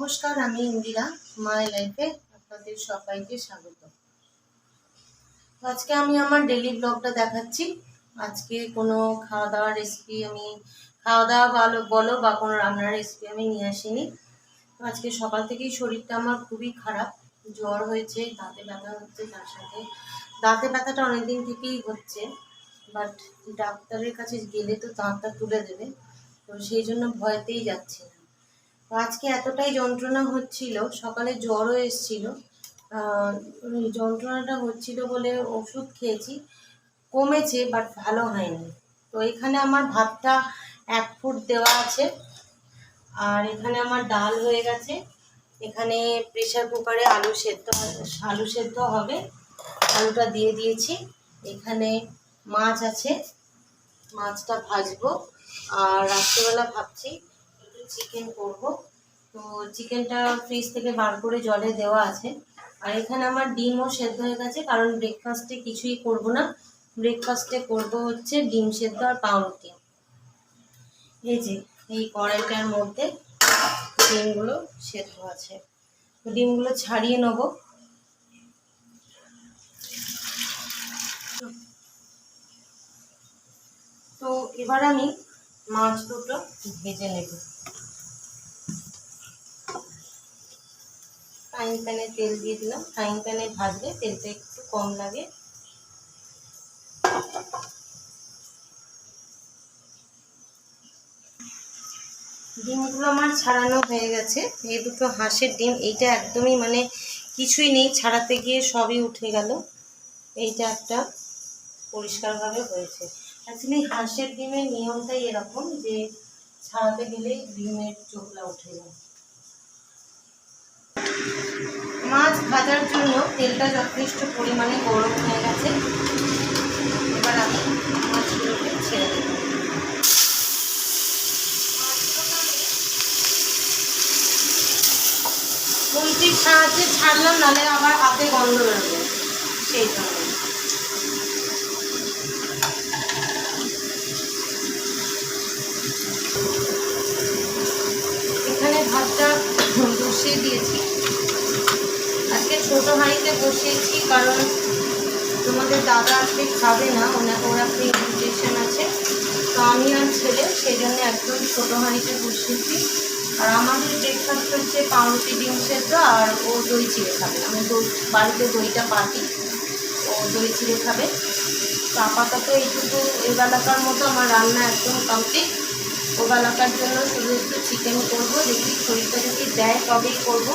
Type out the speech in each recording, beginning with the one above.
নমস্কার, আমি ইন্দিরা মাই লাইফে আপনাদের সবাইকে স্বাগত। আজকে আমি আমার ডেইলি ব্লগটা দেখাচ্ছি। আজকে কোনো খাওয়া দাওয়ার রেসিপি খাওয়া দাওয়া বলো বা কোনো রান্নার রেসিপি আমি নিয়ে আসিনি। আজকে সকাল থেকেই শরীরটা আমার খুবই খারাপ, জ্বর হয়েছে, দাঁতে ব্যথা হচ্ছে, তার সাথে দাঁতে ব্যথাটা অনেকদিন থেকেই হচ্ছে, বাট ডাক্তারের কাছে গেলে তো দাঁতটা তুলে দেবে, তো সেই জন্য ভয়তেই যাচ্ছি না। আজকে এতটাই যন্ত্রণা হচ্ছিল, সকালে জ্বরও এসেছিল, যন্ত্রণাটা হচ্ছিল বলে ওষুধ খেয়েছি, কমেছে বাট ভালো হয়নি। তো এখানে আমার ভাতটা 1 ফুট দেওয়া আছে, আর এখানে আমার ডাল হয়ে গেছে। এখানে প্রেসার কুকারে আলু সেদ্ধ হবে, আলুটা দিয়ে দিয়েছি। এখানে মাছ আছে, মাছটা ভাজবো। আর রাত্রেবেলা ভাবছি একটু চিকেন করব, তো চিকেনটা ফ্রিজ থেকে বার করে জলে দেওয়া আছে। আর এখানে আমার ডিমও সেদ্ধ হয়ে গেছে, কারণ ব্রেকফাস্টে কিছুই করব না, ব্রেকফাস্টে করব হচ্ছে ডিম সেদ্ধ আর পাউরুটি। এই যে এই কড়াইটার মধ্যে ডিমগুলো সেদ্ধ আছে, তো ডিমগুলো ছাড়িয়ে নেব। তো এবার আমি মাছ দুটো ভেজে নেব। ফ্রাইং প্যানে তেল দিয়ে দিলাম, ফ্রাইং প্যানে ভাজলে তেলটা একটু কম লাগে। ডিমগুলো আমার ছাড়ানো হয়ে গেছে। এই দুটো হাঁসের ডিম, এইটা একদমই কিছুই নেই, ছাড়াতে গিয়ে সবই উঠে গেল। এইটা একটা পরিষ্কারভাবে হয়েছে। অ্যাকচুয়ালি হাঁসের ডিমের নিয়মটাই এরকম যে ছাড়াতে গেলেই ডিমের চোখলা উঠে যায়। মাছ ভাজার জন্য তেলটা যথেষ্ট পরিমাণে গরম হয়ে গেছে। এবার আমি মাছগুলোকে ছেড়ে দেব। খুন্তির সাহায্যে ছাড়লাম, নাহলে আবার হাতে গন্ধ বেরোবে, সেই জন্য। এখানে ভাতটা বসিয়ে দিয়েছি। আজকে ছোটো হাঁড়িতে বসিয়েছি, কারণ তোমাদের দাদা আজকে খাবে না, ওর একটা ইনভিটেশন আছে, তো আমি আর ছেলে সেই জন্য একদম ছোটো হাঁড়িতে বসিয়েছি। আর আমাদের ব্রেকফাস্ট হচ্ছে পাউরুটি ডিম সেদ্ধ, আর ও দই চিড়ে খাবে। আমি বাড়িতে দইটা পাতি, ও দই চিড়ে খাবে। তো আপাতত এইটুকু এবেলাকার মতো আমার রান্না একদম কমপ্লিট। ওবেলাকার জন্য শুধু একটু চিকেন করবো, দেখি শরীরটা যদি দেয় তবেই করবো,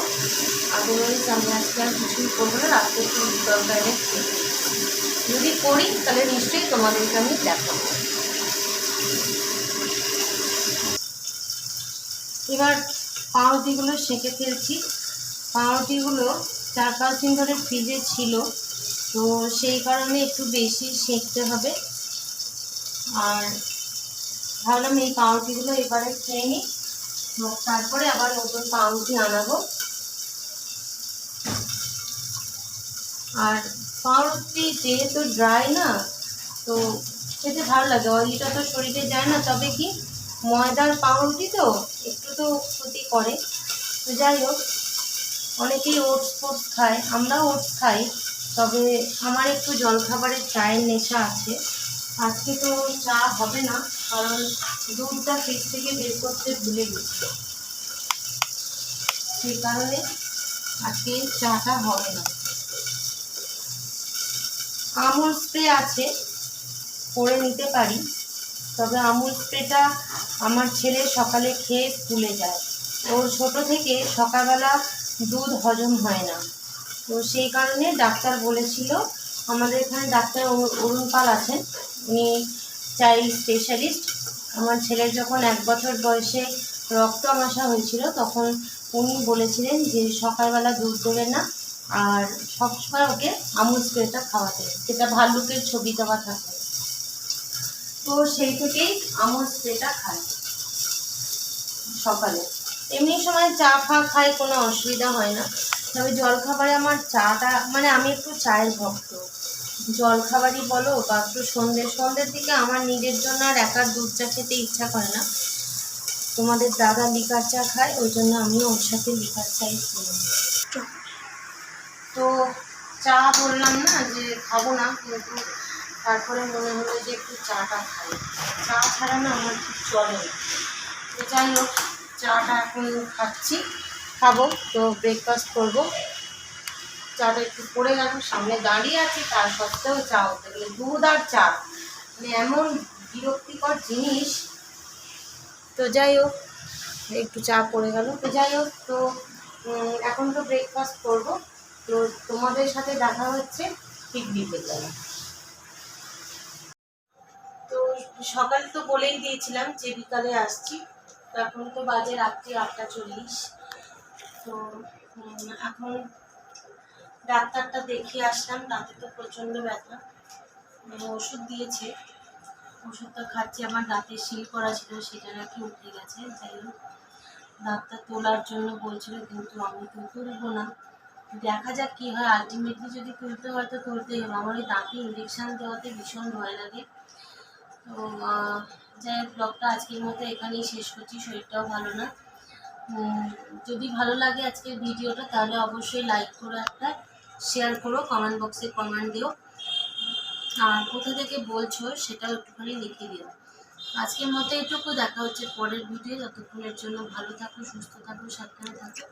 আদারওয়াইজ আমি আজকে আর কিছুই করবো না। রাত্রে একটু তরকারি যদি করি তাহলে নিশ্চয়ই তোমাদেরকে আমি দেখাবো। এবার পাউরুটিগুলো সেঁকে ফেলছি। পাউরুটিগুলো 4-5 দিন ধরে ফ্রিজে ছিল, তো সেই কারণে একটু বেশি সেঁকতে হবে। আর ভাবলাম এই পাউরুটিগুলো এবারে খেয়ে নিই, তো তারপরে আবার নতুন পাউরুটি আনাবো। আর পাউরুটি যেহেতু ড্রাই না, তো খেতে ভালো লাগে, অয়েলিটা তো শরীরে যায় না। তবে কি ময়দার পাউরুটি তো একটু তো ক্ষতি করে। তো যাই হোক, অনেকেই ওটস খায়, আমরাও ওটস খাই, তবে আমার একটু জলখাবারের চায়ের নেশা আছে। আজকে তো চা হবে না, কারণ দুধটা ফ্রিজ থেকে বের করতে ভুলে গেছি, সেই কারণে আজকে চাটা হবে না। আমুল স্প্রে আছে, করে নিতে পারি, তবে আমুল স্প্রেটা আমার ছেলে সকালে খেয়ে স্কুলে যায়। ওর ছোটো থেকে সকালবেলা দুধ হজম হয় না, তো সেই কারণে ডাক্তার বলেছিল, আমাদের এখানে ডাক্তার অরুণ পাল আছেন, উনি চাইল্ড স্পেশালিস্ট। আমার ছেলের যখন 1 বছর বয়সে রক্ত আমাশা হয়েছিল, তখন উনি বলেছিলেন যে সকালবেলা দুধ দেবে না, আর সবসময় ওকে আমুল স্প্রেটা খাওয়াতে, যেটা ভাল্লুকের ছবি দেওয়া থাকে। তো সেই থেকেই আমুল স্প্রেটা খাই সকালে। এমনি সময় চা খাই, কোনো অসুবিধা হয় না। তবে জলখাবারে আমার চাটা আমি একটু চায়ের ভক্ত। জলখাবারই বলো বা একটু সন্ধ্যের দিকে আমার নিজের জন্য আর একা দুধ চা খেতে ইচ্ছা করে না। তোমাদের দাদা লিকার চা খায়, ওই জন্য আমিও ওর সাথে লিকার চাই খেলাম। তো চা বললাম না যে খাবো না, কিন্তু তারপরে মনে হলো যে একটু চাটা খাই। চা ছাড়া না আমার ঠিক চলে না। তো যাই হোক, চাটা এখন খাবো। তো ব্রেকফাস্ট করবো। চাটা একটু পড়ে গেল, সামনে দাঁড়িয়ে আছি, তার সত্ত্বেও চা হতে গেলে দুধ আর চা মানে এমন বিরক্তিকর জিনিস। তো যাই হোক, একটু চা পড়ে গেল। তো যাই হোক, তো এখন তো ব্রেকফাস্ট করবো। তো তোমাদের সাথে দেখা হচ্ছে ঠিক বিকেলবেলা। তো সকাল তো বলেই দিয়েছিলাম যে বিকালে আসছি। তো এখন তো বাজে রাত্রি 8:40। তো এখন ডাক্তারটা দেখিয়ে আসলাম, দাঁতে তো প্রচণ্ড ব্যথা, ওষুধ দিয়েছে, ওষুধটা খাচ্ছি। আমার দাঁতে শিল করা ছিল, সেটা নাকি উঠে গেছে। যাই হোক, দাঁতটা তোলার জন্য বলছিল, কিন্তু আমি তো তুলবো না, দেখা যাক কী হয়। আলটিমেটলি যদি তুলতে হয় তো তুলতেই হবে। আমার ওই দাঁতে ইঞ্জেকশান দেওয়াতে ভীষণ ভয় লাগে। তো যাই হোক, ব্লগটা আজকের মতো এখানেই শেষ করছি। শরীরটাও ভালো না। যদি ভালো লাগে আজকের ভিডিওটা, তাহলে অবশ্যই লাইক করো, একটা শেয়ার করো, কমেন্ট বক্সে কমেন্ট দিও, আর কোথা থেকে বলছো সেটাও একটুখানি লিখে দিও। আজকের মতো এইটুকু, দেখা হচ্ছে পরের ভিডিও। ততক্ষণের জন্য ভালো থাকো, সুস্থ থাকো, সাবধানে থাকো।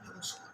নমস্কার।